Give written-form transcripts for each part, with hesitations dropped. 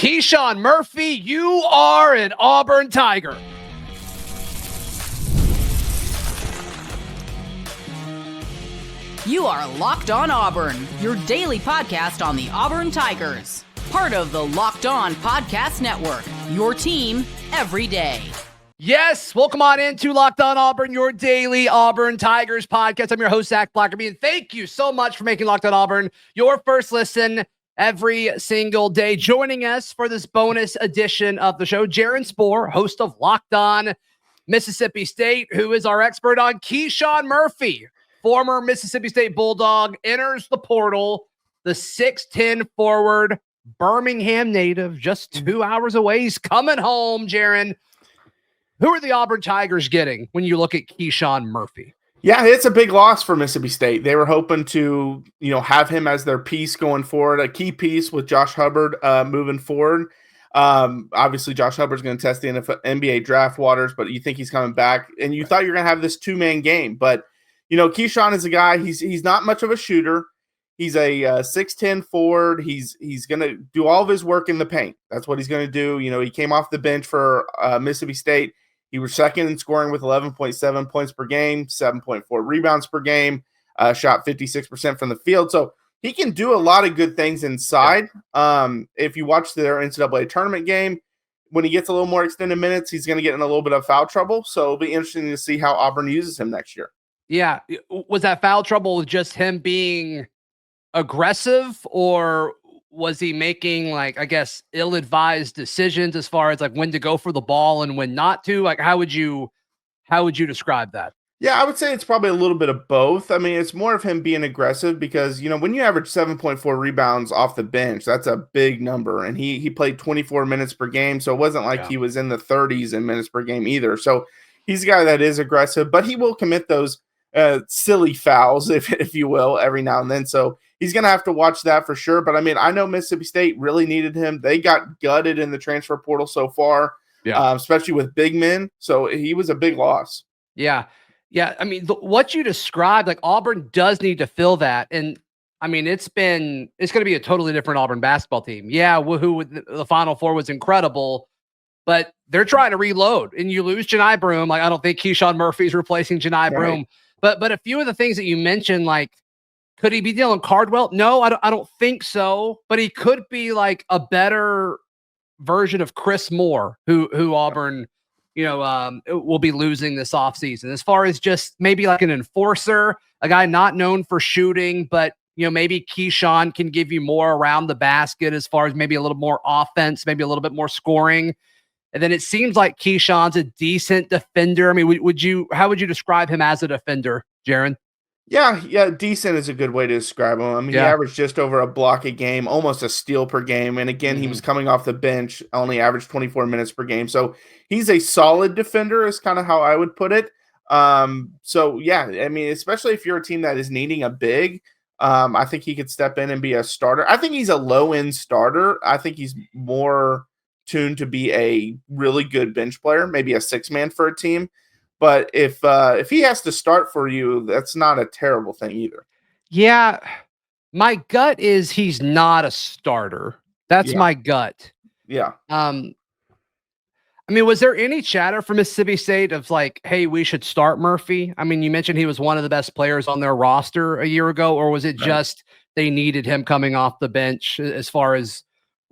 Keyshawn Murphy, you are an Auburn Tiger. You are Locked On Auburn, your daily podcast on the Auburn Tigers. Part of the Locked On Podcast Network, your team every day. Yes, welcome on into Locked On Auburn, your daily Auburn Tigers podcast. I'm your host, Zac Blackerby, and thank you so much for making Locked On Auburn your first listen every single day. Joining us for this bonus edition of the show, Jaron Spor, host of Locked On Mississippi State, who is our expert on Keyshawn Murphy. Former Mississippi State Bulldog, enters the portal, the 6'10 forward, Birmingham native, just 2 hours away. He's coming home, Jaron. Who are the Auburn Tigers getting when you look at Keyshawn Murphy? Yeah, it's a big loss for Mississippi State. They were hoping to, have him as their piece going forward, a key piece with Josh Hubbard moving forward. Obviously, Josh Hubbard's going to test the NBA draft waters, but you think he's coming back, and you thought you were going to have this two-man game, but Keyshawn is a guy, he's not much of a shooter. He's a 6'10 forward. He's going to do all of his work in the paint. That's what he's going to do. He came off the bench for Mississippi State. He was second in scoring with 11.7 points per game, 7.4 rebounds per game, shot 56% from the field. So he can do a lot of good things inside. If you watch their NCAA tournament game, when he gets a little more extended minutes, he's going to get in a little bit of foul trouble. So it'll be interesting to see how Auburn uses him next year. Yeah. Was that foul trouble with just him being aggressive, or was he making, ill-advised decisions as far as when to go for the ball and when not to? How would you describe that? Yeah, I would say it's probably a little bit of both. I mean, it's more of him being aggressive because, when you average 7.4 rebounds off the bench, that's a big number. And he played 24 minutes per game, so it wasn't like he was in the 30s in minutes per game either. So he's a guy that is aggressive, but he will commit those silly fouls, if you will, every now and then. So he's going to have to watch that for sure. But, I know Mississippi State really needed him. They got gutted in the transfer portal so far, especially with big men. So he was a big loss. Yeah. Yeah. What you described, Auburn does need to fill that. And, it's going to be a totally different Auburn basketball team. Yeah, woohoo, the Final Four was incredible, but they're trying to reload. And you lose Janai Broom. I don't think Keyshawn Murphy's replacing Janai Broom. But a few of the things that you mentioned, could he be dealing Cardwell? No, I don't think so. But he could be a better version of Chris Moore, who Auburn, will be losing this offseason. As far as just maybe an enforcer, a guy not known for shooting, but maybe Keyshawn can give you more around the basket as far as maybe a little more offense, maybe a little bit more scoring. And then it seems like Keyshawn's a decent defender. How would you describe him as a defender, Jaron? Yeah, decent is a good way to describe him. He averaged just over a block a game, almost a steal per game. And again, he was coming off the bench, only averaged 24 minutes per game. So he's a solid defender is kind of how I would put it. Especially if you're a team that is needing a big, I think he could step in and be a starter. I think he's a low-end starter. I think he's more tuned to be a really good bench player, maybe a six-man for a team. But if he has to start for you, that's not a terrible thing either. Yeah, my gut is he's not a starter. That's my gut. Yeah. Was there any chatter from Mississippi State of hey, we should start Murphy? You mentioned he was one of the best players on their roster a year ago, or was it just they needed him coming off the bench as far as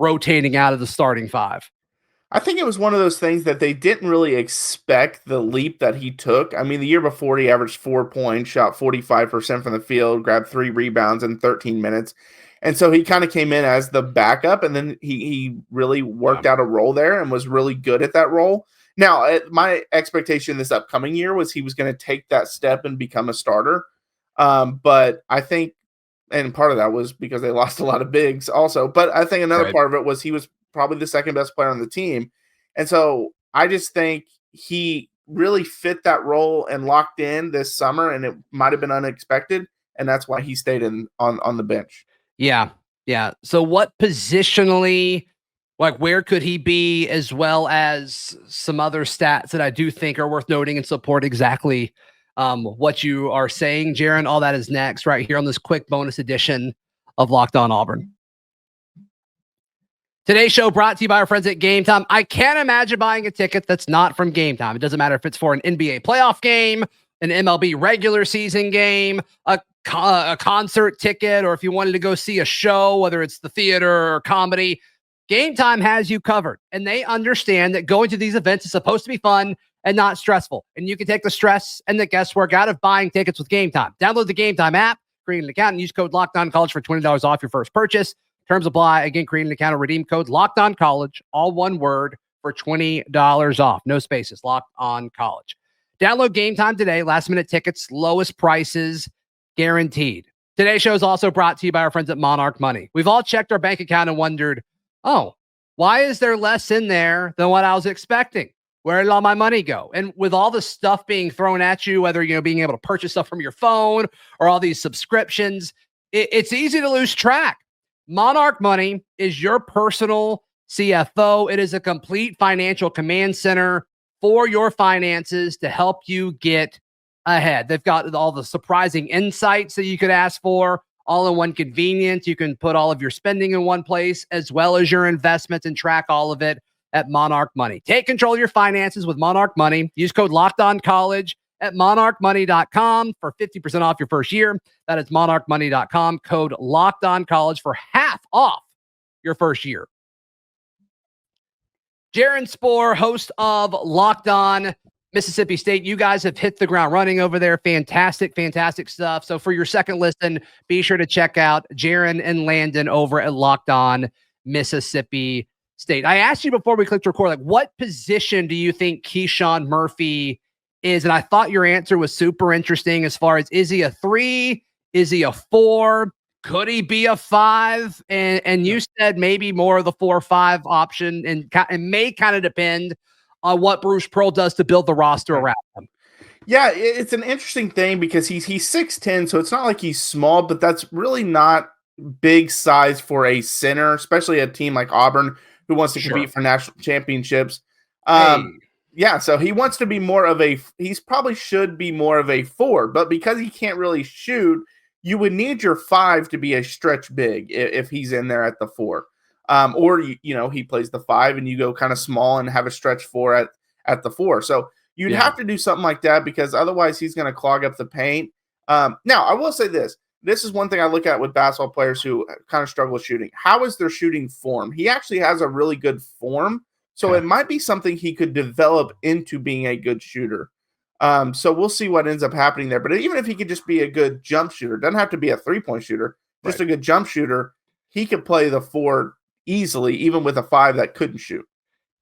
rotating out of the starting five? I think it was one of those things that they didn't really expect the leap that he took. The year before he averaged 4 points, shot 45% from the field, grabbed 3 rebounds in 13 minutes. And so he kind of came in as the backup, and then he really worked out a role there and was really good at that role. Now, my expectation this upcoming year was he was going to take that step and become a starter. But I think, and part of that was because they lost a lot of bigs also, but I think another part of it was he was probably the second best player on the team. And so I just think he really fit that role and locked in this summer, and it might have been unexpected. And that's why he stayed on the bench. Yeah. Yeah. So what positionally, where could he be, as well as some other stats that I do think are worth noting and support exactly what you are saying, Jaron? All that is next right here on this quick bonus edition of Locked On Auburn. Today's show brought to you by our friends at Game Time. I can't imagine buying a ticket that's not from Game Time. It doesn't matter if it's for an NBA playoff game, an MLB regular season game, a concert ticket, or if you wanted to go see a show, whether it's the theater or comedy. Game Time has you covered, and they understand that going to these events is supposed to be fun and not stressful. And you can take the stress and the guesswork out of buying tickets with Game Time. Download the Game Time app, create an account, and use code LOCKEDONCollege for $20 off your first purchase. Terms apply. Again, create an account and redeem code LOCKEDONCollege, all one word, for $20 off. No spaces. Locked On College. Download Game Time today. Last minute tickets, lowest prices guaranteed. Today's show is also brought to you by our friends at Monarch Money. We've all checked our bank account and wondered, oh, why is there less in there than what I was expecting? Where did all my money go? And with all the stuff being thrown at you, whether, being able to purchase stuff from your phone or all these subscriptions, it's easy to lose track. Monarch Money is your personal CFO. It is a complete financial command center for your finances to help you get ahead. They've got all the surprising insights that you could ask for, all in one convenience. You can put all of your spending in one place, as well as your investments, and track all of it at Monarch Money. Take control of your finances with Monarch Money. Use code LOCKEDONCollege at monarchmoney.com for 50% off your first year. That is monarchmoney.com, code LOCKEDONCollege for half off your first year. Jaron Spor, host of Locked On Mississippi State. You guys have hit the ground running over there. Fantastic, fantastic stuff. So for your second listen, be sure to check out Jaron and Landon over at Locked On Mississippi State. I asked you before we clicked record, what position do you think Keyshawn Murphy is? And I thought your answer was super interesting as far as, is he a 3? Is he a 4? Could he be a 5? And you said maybe more of the 4 or 5 option, and it may kind of depend on what Bruce Pearl does to build the roster around him. Yeah, it's an interesting thing because he's 6'10", so it's not like he's small, but that's really not big size for a center, especially a team like Auburn who wants to compete for national championships. Yeah, so he wants to be more of he's probably should be more of a 4, but because he can't really shoot, you would need your 5 to be a stretch big if he's in there at the 4. Or he plays the 5 and you go kind of small and have a stretch 4 at the 4. So you'd have to do something like that because otherwise he's going to clog up the paint. Now, I will say this. This is one thing I look at with basketball players who kind of struggle with shooting. How is their shooting form? He actually has a really good form. So it might be something he could develop into being a good shooter. So we'll see what ends up happening there. But even if he could just be a good jump shooter, doesn't have to be a 3-point shooter, just a good jump shooter, he could play the 4 easily, even with a 5 that couldn't shoot.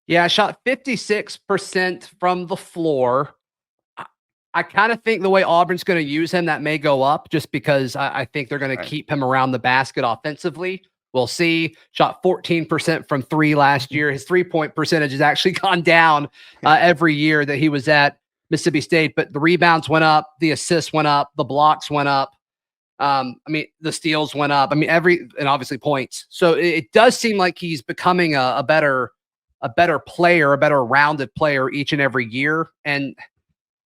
Yeah, I shot 56% from the floor. I kind of think the way Auburn's going to use him, that may go up just because I think they're going to keep him around the basket offensively. We'll see. Shot 14% from 3 last year. His 3-point percentage has actually gone down every year that he was at Mississippi State, but the rebounds went up, the assists went up, the blocks went up. The steals went up. And obviously points. So it does seem like he's becoming a better player, a better rounded player each and every year. And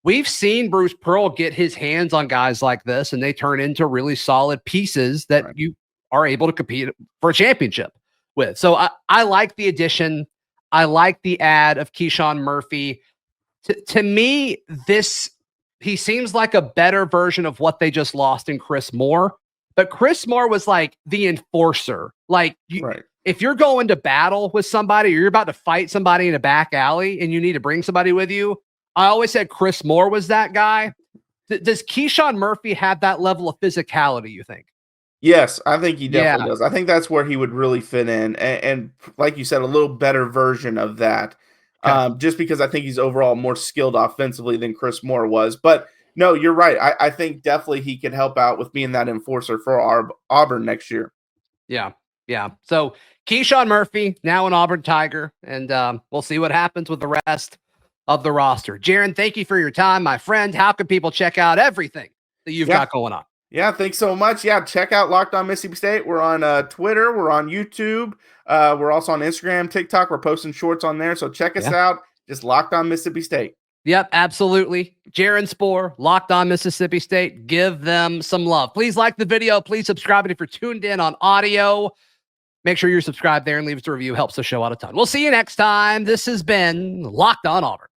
we've seen Bruce Pearl get his hands on guys like this, and they turn into really solid pieces that you are able to compete for a championship with. So I like the addition. I like the add of Keyshawn Murphy. To me, he seems like a better version of what they just lost in Chris Moore. But Chris Moore was like the enforcer. If you're going to battle with somebody or you're about to fight somebody in a back alley and you need to bring somebody with you, I always said Chris Moore was that guy. Does Keyshawn Murphy have that level of physicality, you think? Yes, I think he definitely does. I think that's where he would really fit in. And like you said, a little better version of that. Just because I think he's overall more skilled offensively than Chris Moore was. But no, you're right. I think definitely he could help out with being that enforcer for Auburn next year. Yeah. So Keyshawn Murphy, now an Auburn Tiger, and we'll see what happens with the rest of the roster. Jaron, thank you for your time, my friend. How can people check out everything that you've got going on? Yeah, thanks so much. Yeah, check out Locked On Mississippi State. We're on Twitter. We're on YouTube. We're also on Instagram, TikTok. We're posting shorts on there. So check us out. Just Locked On Mississippi State. Yep, absolutely. Jaron Spor, Locked On Mississippi State. Give them some love. Please like the video. Please subscribe. And if you're tuned in on audio, Make sure you're subscribed there and leave us a review. Helps the show out a ton. We'll see you next time. This has been Locked On Auburn.